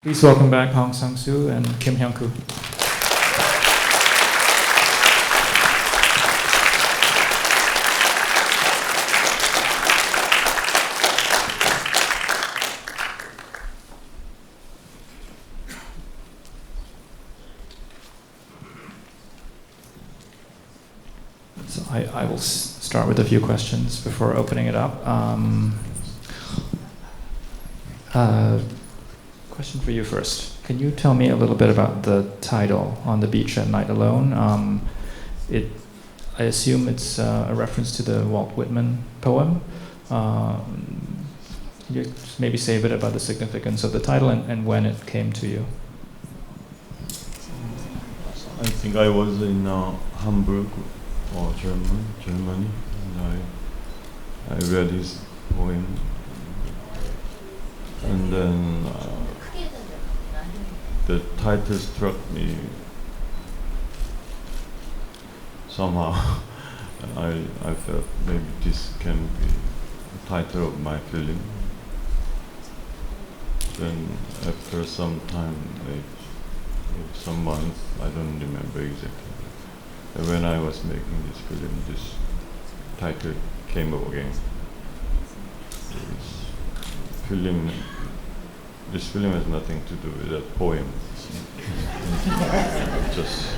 Please welcome back Hong Sangsoo and Kim Hyung-koo. So I will start with a few questions before opening it up. Question for you first. Can you tell me a little bit about the title, On the Beach at Night Alone? I assume it's a reference to the Walt Whitman poem. Can you maybe say a bit about the significance of the title and when it came to you? I think I was in Hamburg or Germany, and I read his poem, and then the title struck me somehow. I felt maybe this can be the title of my film. Then after some time, like some months, I don't remember exactly. And when I was making this film, this title came up again. This film has nothing to do with that poem. Just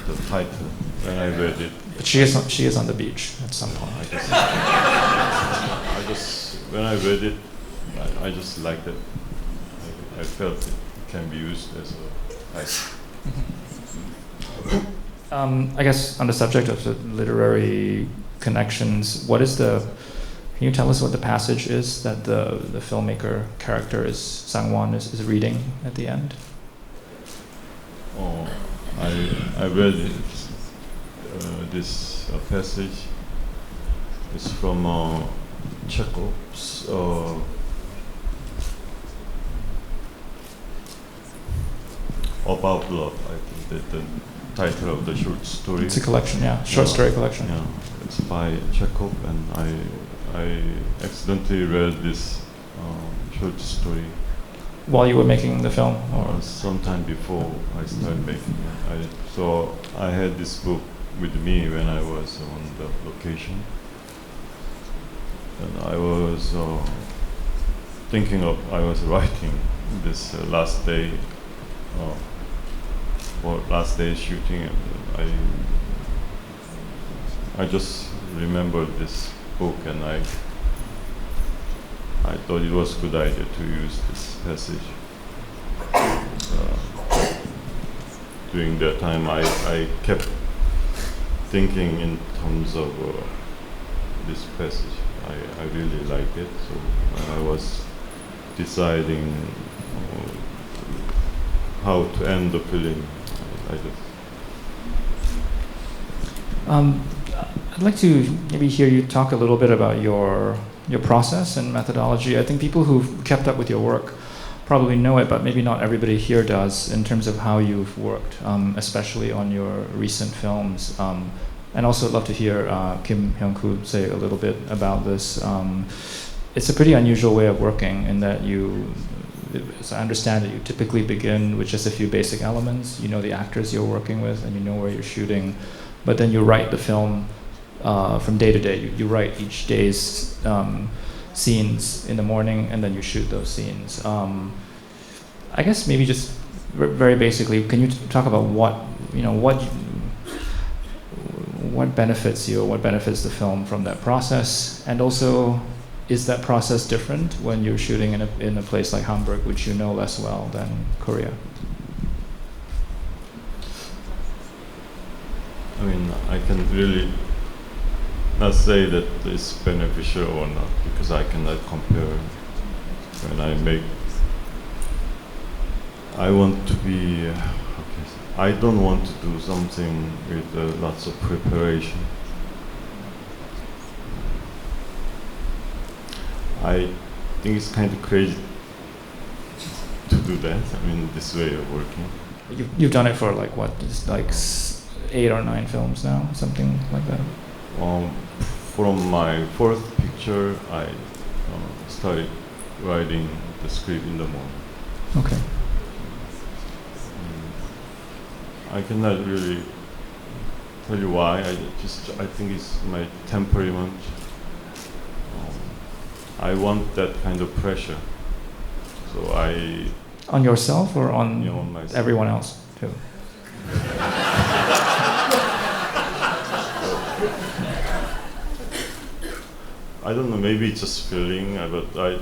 the title. When I read it. But she is on the beach at some point. When I read it, I just liked it. I felt it can be used as a title. I guess on the subject of the literary connections, can you tell us what the passage is that the filmmaker character Sang-won is reading at the end? Oh, I read it, this passage. It's from Chekhov's About Love. I think the title of the short story. It's a collection, yeah, short story collection. Yeah, it's by Chekhov, and I accidentally read this short story while you were making the film, or sometime before I started making it. So I had this book with me when I was on the location, and I was I was writing this last day shooting, and I just remembered this book, and I thought it was a good idea to use this passage. During that time, I kept thinking in terms of this passage. I really like it, so when I was deciding how to end the film, I'd like to maybe hear you talk a little bit about your process and methodology. I think people who've kept up with your work probably know it, but maybe not everybody here does, in terms of how you've worked, especially on your recent films. And also I'd love to hear Kim Hyung-koo say a little bit about this. It's a pretty unusual way of working in that as I understand it, you typically begin with just a few basic elements. You know the actors you're working with, and you know where you're shooting, but then you write the film from day to day. You write each day's scenes in the morning, and then you shoot those scenes. I guess maybe just very basically, can you talk about what benefits you, or what benefits the film from that process, and also, is that process different when you're shooting in a place like Hamburg, which you know less well than Korea? I mean, I can really not say that it's beneficial or not, because I cannot compare. When I want to be, I don't want to do something with lots of preparation. I think it's kind of crazy to do that. I mean, this way of working. You've done it for like what? Just like 8 or 9 films now, something like that. From my fourth picture, I started writing the script in the morning. Okay. I cannot really tell you why. I think it's my temperament. I want that kind of pressure. So on yourself or on myself. Everyone else too? I don't know. Maybe it's just feeling, but I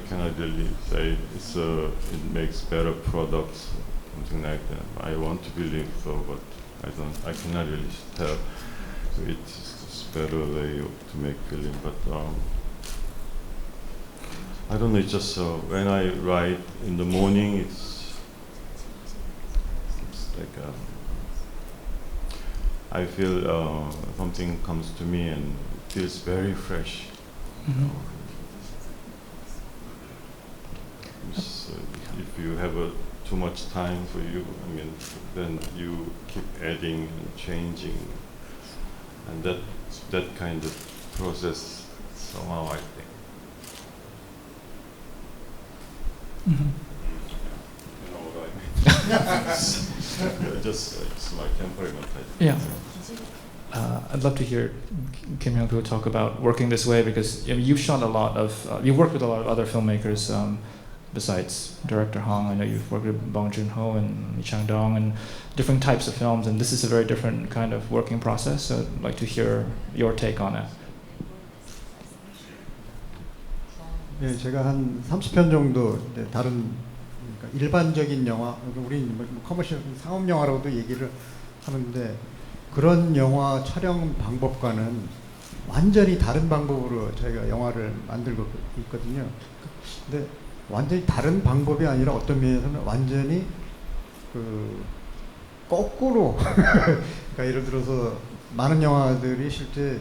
cannot really say it makes better products, something like that. I want to believe so, but I cannot really tell. So it's just better way to make film, but I don't know. It's just when I write in the morning, it's like I feel something comes to me and it feels very fresh. Mm-hmm. If you have too much time for you, then you keep adding and changing, and that kind of process somehow I think. Mm-hmm. You know what I mean? It's my temperament. Yeah. I'd love to hear Kim Hyung-koo talk about working this way, because you've shot a lot of, you've worked with a lot of other filmmakers besides director Hong. I know you've worked with Bong Joon-ho and Lee Chang-dong and different types of films, and this is a very different kind of working process. So I'd like to hear your take on it. 예, 제가 한 30편 정도 이제 다른 그러니까 일반적인 영화, 우리 커머셜 상업 영화라고도 얘기를 하는데 그런 영화 촬영 방법과는 완전히 다른 방법으로 저희가 영화를 만들고 있거든요. 근데 완전히 다른 방법이 아니라 어떤 면에서는 완전히 거꾸로 그러니까 예를 들어서 많은 영화들이 실제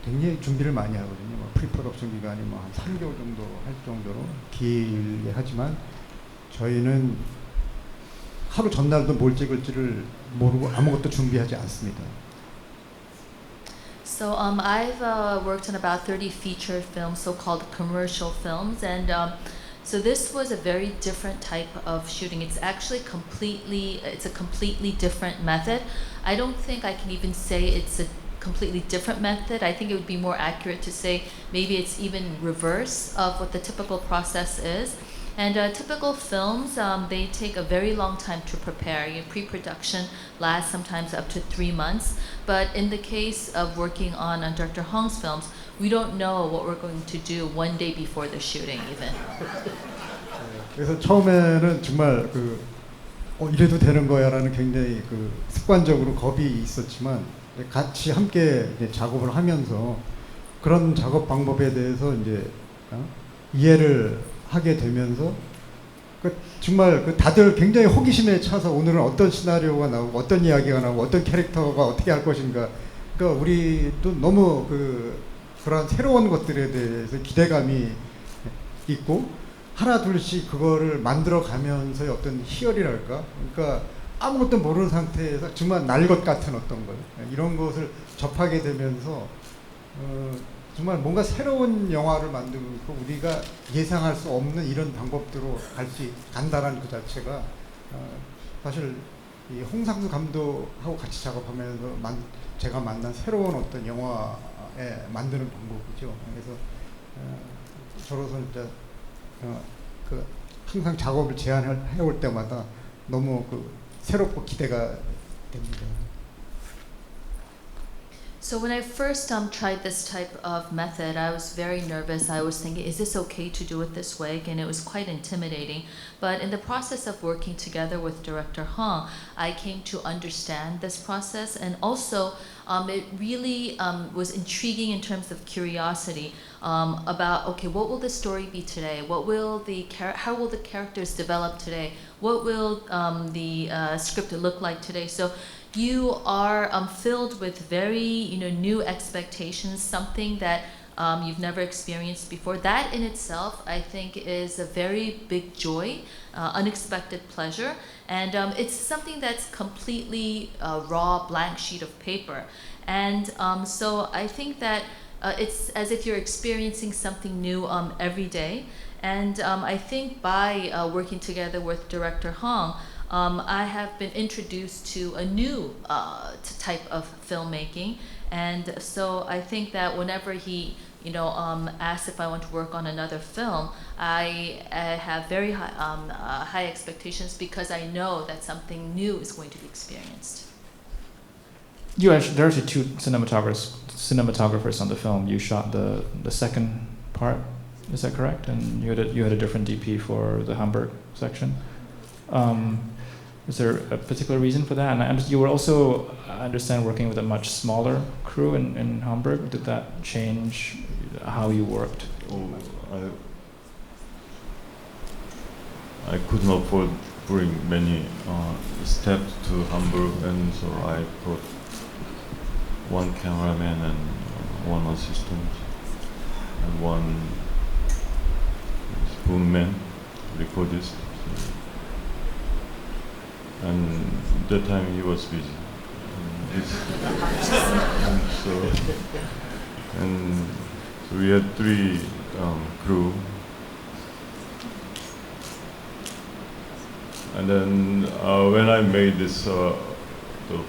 굉장히 준비를 많이 하거든요. 프리프로덕션 기간이 한 3개월 정도 할 정도로 길게 하지만 저희는 하루 전날도 뭘 찍을지를 모르고 아무것도 준비하지 않습니다. So I've worked on about 30 feature films, so-called commercial films, and so this was a very different type of shooting. It's actually it's a completely different method. I don't think I can even say it's a completely different method. I think it would be more accurate to say maybe it's even reverse of what the typical process is. And typical films, they take a very long time to prepare. Pre-production lasts sometimes up to 3 months. But in the case of working on Director Hong's films, we don't know what we're going to do one day before the shooting even. 그래서 처음에는 정말 이래도 되는 거야라는 굉장히 습관적으로 겁이 있었지만 같이 함께 이제 작업을 하면서 그런 작업 방법에 대해서 이제 이해를 하게 되면서 정말 다들 굉장히 호기심에 차서 오늘은 어떤 시나리오가 나오고 어떤 이야기가 나오고 어떤 캐릭터가 어떻게 할 것인가. 그러니까 우리도 너무 그런 새로운 것들에 대해서 기대감이 있고 하나 둘씩 그거를 만들어 가면서의 어떤 희열이랄까. 그러니까 아무것도 모르는 상태에서 정말 날 것 같은 어떤 것 이런 것을 접하게 되면서 정말 뭔가 새로운 영화를 만들고 우리가 예상할 수 없는 이런 방법대로 간다라는 그 자체가 사실 이 홍상수 감독하고 같이 작업하면서 제가 만난 새로운 어떤 영화에 만드는 방법이죠. 그래서 저로서 진짜 항상 작업을 제안해 올 때마다 너무 새롭고 기대가 됩니다. So when I first tried this type of method, I was very nervous. I was thinking, is this okay to do it this way? And it was quite intimidating. But in the process of working together with Director Hong, I came to understand this process, and also it really was intriguing in terms of curiosity about, okay, what will the story be today? How will the characters develop today? What will the script look like today? So you are filled with very new expectations, something that you've never experienced before. That in itself, I think, is a very big joy, unexpected pleasure, and it's something that's completely raw, blank sheet of paper. And so I think that it's as if you're experiencing something new every day. And I think by working together with Director Hong, I have been introduced to a new type of filmmaking, and so I think that whenever he asks if I want to work on another film, I have very high expectations because I know that something new is going to be experienced. There are actually two cinematographers on the film. You shot the second part, is that correct? And you had a different DP for the Hamburg section. Is there a particular reason for that? And you were also, I understand, working with a much smaller crew in Hamburg. Did that change how you worked? I could not afford bring many steps to Hamburg, and so I brought one cameraman and one assistant and one boomman, recordist. And that time he was busy. And so we had 3 crew. And then when I made this, the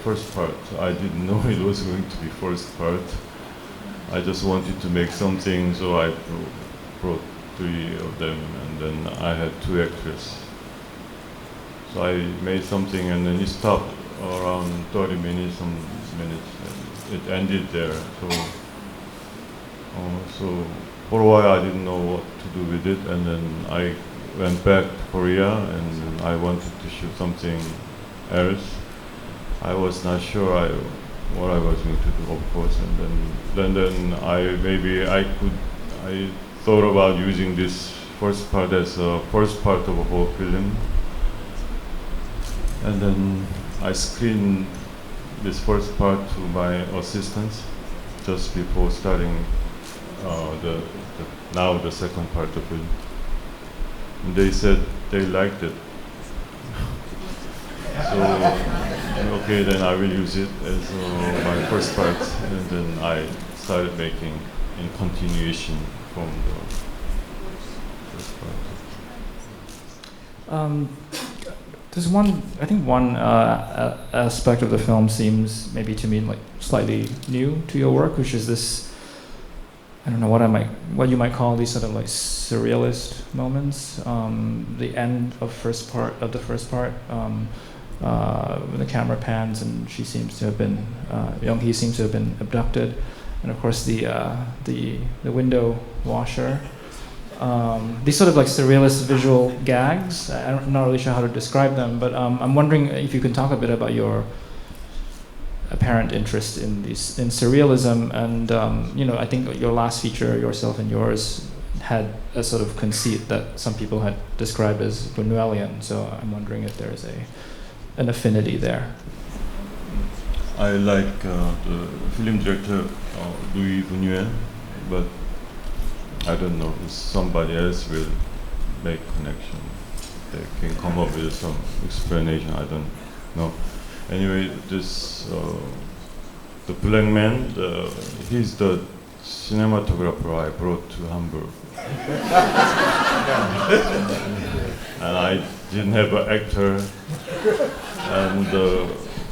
first part, I didn't know it was going to be first part. I just wanted to make something, so I brought 3 of them, and then I had 2 actors. So I made something, and then it stopped around 30 minutes, and it ended there. So for a while I didn't know what to do with it, and then I went back to Korea, and I wanted to shoot something else. I was not sure what I was going to do, of course, and then I thought about using this first part as a first part of a whole film. And then I screened this first part to my assistants just before starting the second part of it. And they said they liked it. So, okay, then I will use it as my first part. And then I started making in continuation from the first part. There's one aspect of the film seems maybe to me like slightly new to your work, which is this, I don't know what you might call these sort of like surrealist moments. The end of the first part, when the camera pans and she seems to have been, Young-hee seems to have been abducted, and of course the window washer. These sort of like surrealist visual gags. I'm not really sure how to describe them, but I'm wondering if you can talk a bit about your apparent interest in surrealism, and I think your last feature, Yourself and Yours, had a sort of conceit that some people had described as Buñuelian. So I'm wondering if there is an affinity there. I like the film director Louis Buñuel, but I don't know if somebody else will make connection. They can come up with some explanation. I don't know. Anyway, this the black man. He's the cinematographer I brought to Hamburg, and I didn't have an actor. And the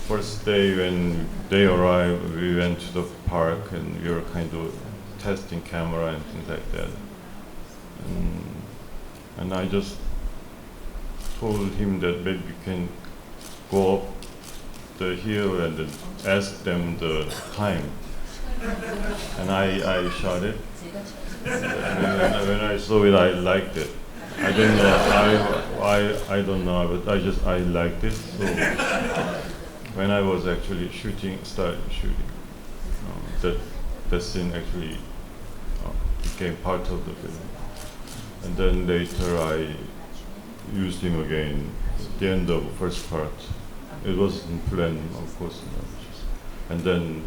first day when they arrived, we went to the park and we were kind of testing camera and things like that. And I just told him that maybe we can go up the hill and then ask them the time. And I shot it. And when I saw it, I liked it. I don't know. I don't know, but I liked it. So when I was actually started shooting, that scene actually became part of the film. And then later I used him again at the end of the first part. It wasn't planned, of course. And then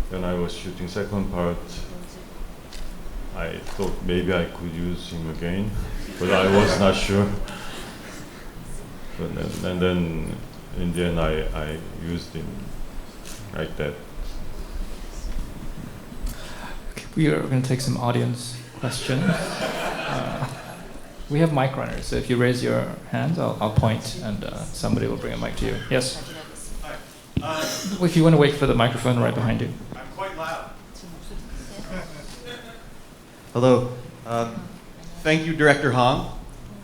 when I was shooting second part, I thought maybe I could use him again, but I was not sure. And then in the end I used him like that. We are going to take some audience questions. We have mic runners, so if you raise your hand, I'll point and somebody will bring a mic to you. Yes? If you want to wait for the microphone right behind you. I'm quite loud. Hello. Thank you, Director Hong.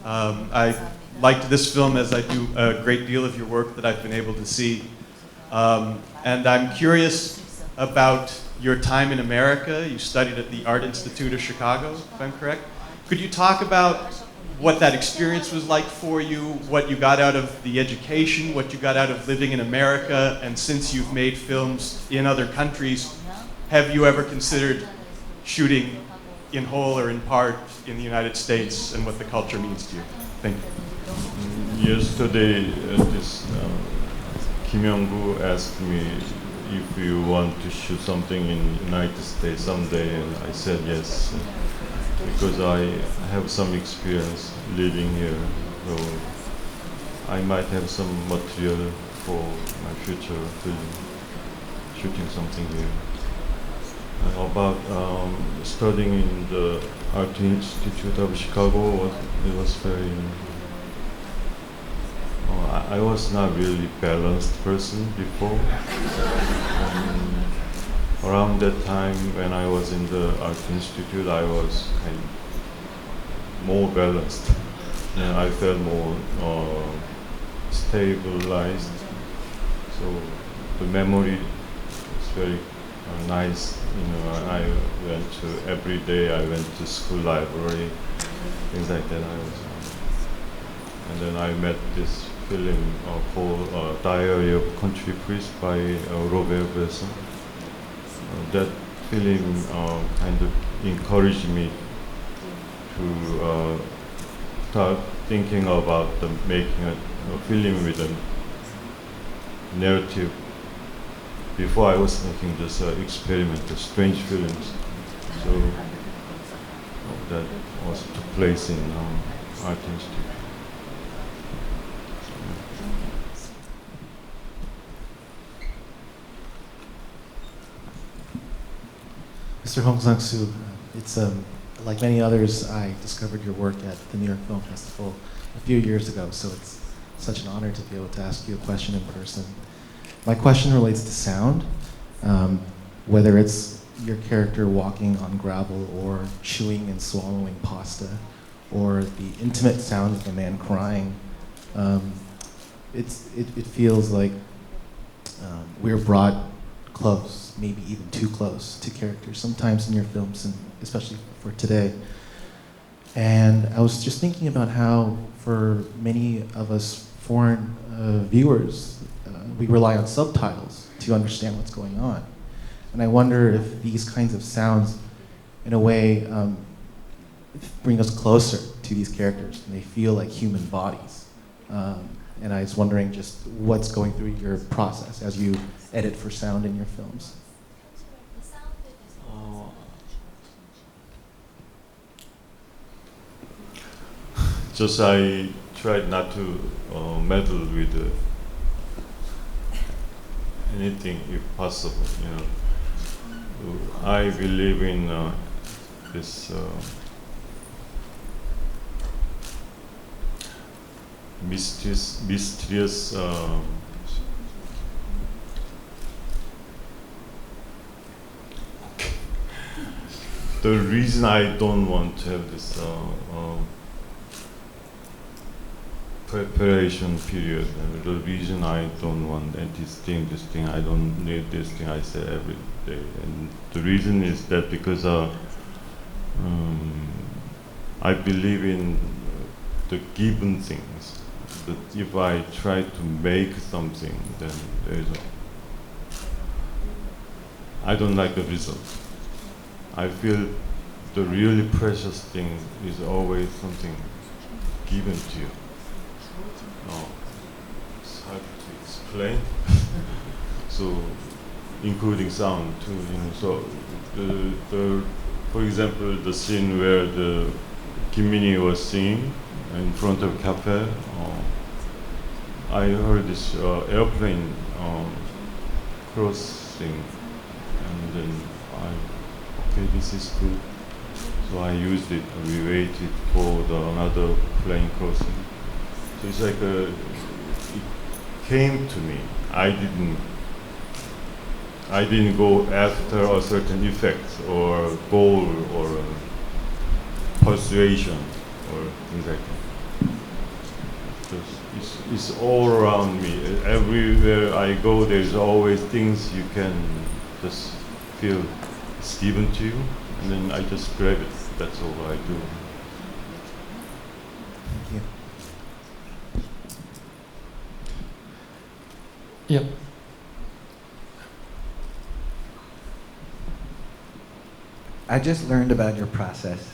I liked this film as I do a great deal of your work that I've been able to see. And I'm curious about your time in America. You studied at the Art Institute of Chicago, if I'm correct. Could you talk about what that experience was like for you, what you got out of the education, what you got out of living in America, and since you've made films in other countries, have you ever considered shooting in whole or in part in the United States and what the culture means to you? Thank you. Yesterday, Kim Hyung-koo asked me if you want to shoot something in the United States someday, and I said yes, because I have some experience living here, so I might have some material for my future film, shooting something here. About studying in the Art Institute of Chicago, it was very... I was not really balanced person before. Around that time when I was in the Art Institute, I was kind of more balanced. And I felt more stabilized. So the memory was very nice. You know, I went to every day. I went to school library, things like that. And then I met this film called Diary of Country Priest by Robert Bresson. That film kind of encouraged me to start thinking about making a film with a narrative. Before I was making just experimental, strange films. So that was took place in Art Institute. Mr. Hong Sangsoo, it's like many others, I discovered your work at the New York Film Festival a few years ago, so it's such an honor to be able to ask you a question in person. My question relates to sound, whether it's your character walking on gravel or chewing and swallowing pasta, or the intimate sound of a man crying. It feels like we're brought close, maybe even too close to characters, sometimes in your films, and especially for today. And I was just thinking about how, for many of us foreign viewers, we rely on subtitles to understand what's going on. And I wonder if these kinds of sounds, in a way, bring us closer to these characters, and they feel like human bodies. And I was wondering just what's going through your process as you edit for sound in your films. Just I tried not to meddle with anything if possible. You know, I believe in this mysterious the reason I don't want to have this preparation period, the reason I don't want this thing, I don't need this thing, I say every day. And the reason is that because I believe in the given things. That if I try to make something, then I don't like the result. I feel the really precious thing is always something given to you. It's hard to explain. So, including sound too, you know. So, for example, the scene where the Kim Min-hee was singing in front of a cafe. I heard this airplane crossing, and then okay, this is good. So I used it. We waited for another plane crossing. So it's like it came to me. I didn't go after a certain effect or goal or persuasion or things like that. It's all around me. Everywhere I go, there's always things you can just feel it's given to you, and then I just grab it. That's all I do. Thank you. Yep. I just learned about your process.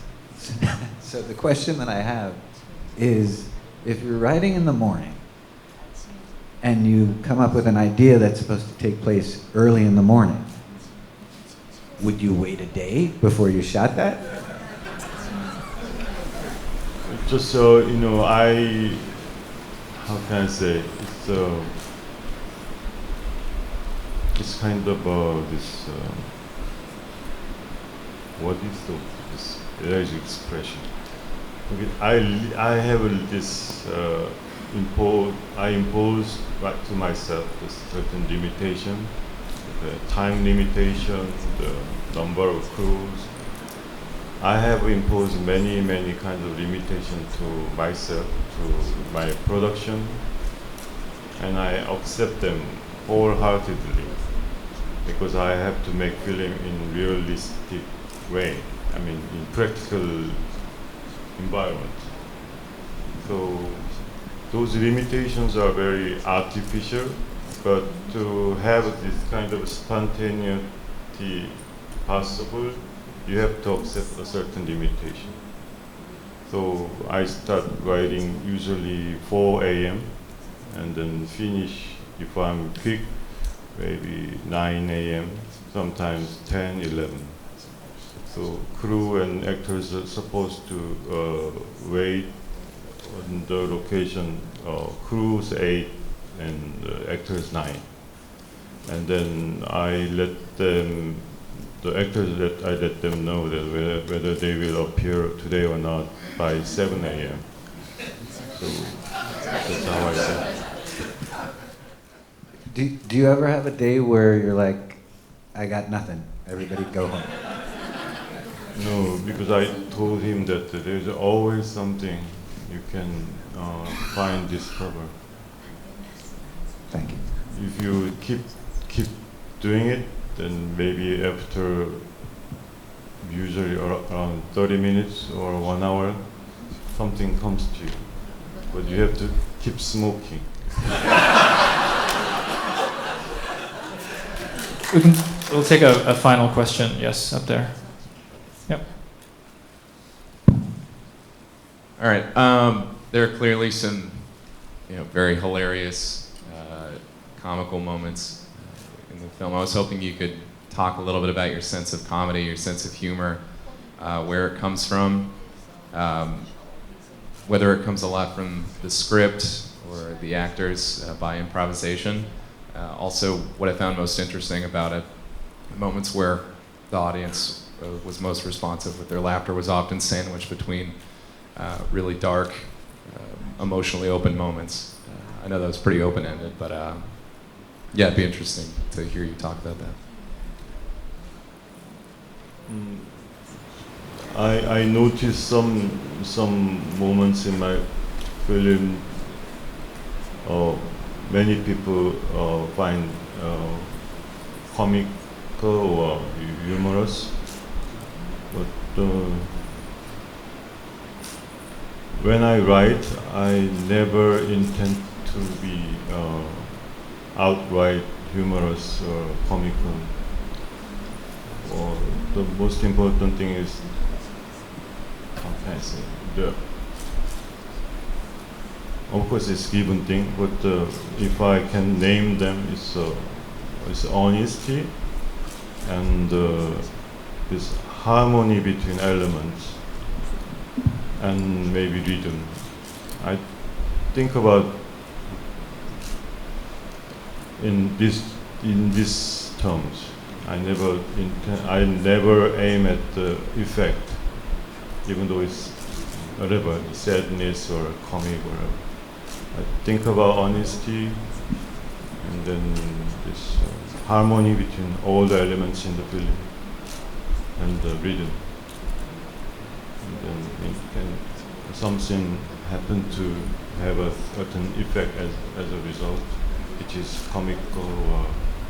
So the question that I have is, if you're writing in the morning and you come up with an idea that's supposed to take place early in the morning, would you wait a day before you shot that? Just so you know, how can I say? It's kind of this. What is this alleged expression? Okay, I have this I impose back to myself this certain limitation, the time limitation, the number of crews. I have imposed many kinds of limitations to myself, to my production, and I accept them wholeheartedly because I have to make film in realistic way. I mean, in practical environment. So those limitations are very artificial, but to have this kind of spontaneity possible, you have to accept a certain limitation. So I start writing usually 4 a.m. and then finish, if I'm quick, maybe 9 a.m., sometimes 10, 11. So crew and actors are supposed to wait on the location, crews 8 and actors 9. And then I let them, the actors, I let them know that whether they will appear today or not by 7 a.m. So that's how I say. Do you ever have a day where you're like, I got nothing, everybody go home? No, because I told him that there's always something you can find, discover. Thank you. If you keep doing it, then maybe after usually around 30 minutes or 1 hour, something comes to you. But you have to keep smoking. We'll take a final question. Yes, up there. Yep. All right. There are clearly some, very hilarious, comical moments in the film. I was hoping you could talk a little bit about your sense of comedy, your sense of humor, where it comes from, whether it comes a lot from the script or the actors by improvisation. Also, what I found most interesting about it, moments where the audience was most responsive with their laughter was often sandwiched between really dark, emotionally open moments. I know that was pretty open-ended, but yeah, it'd be interesting to hear you talk about that. I noticed some moments in my film. Many people find comical or humorous, but when I write, I never intend to be outright humorous or comical. Or the most important thing is, how can I say, of course it's given thing, but if I can name them, it's honesty and this harmony between elements and maybe rhythm. I think about in these terms. I never aim at the effect. even though it's whatever, sadness or comic or I think about honesty and then this harmony between all the elements in the film and the rhythm. And then it can, something happen to have a certain effect as a result, which is comical or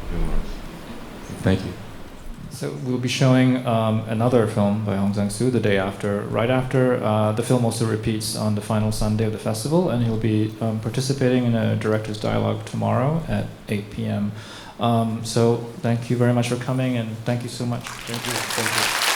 humorous. Thank you. So we'll be showing another film by Hong Sangsoo the day after. Right after, the film also repeats on the final Sunday of the festival, and he'll be participating in a director's dialogue tomorrow at 8 p.m. So thank you very much for coming, and thank you so much. Thank you.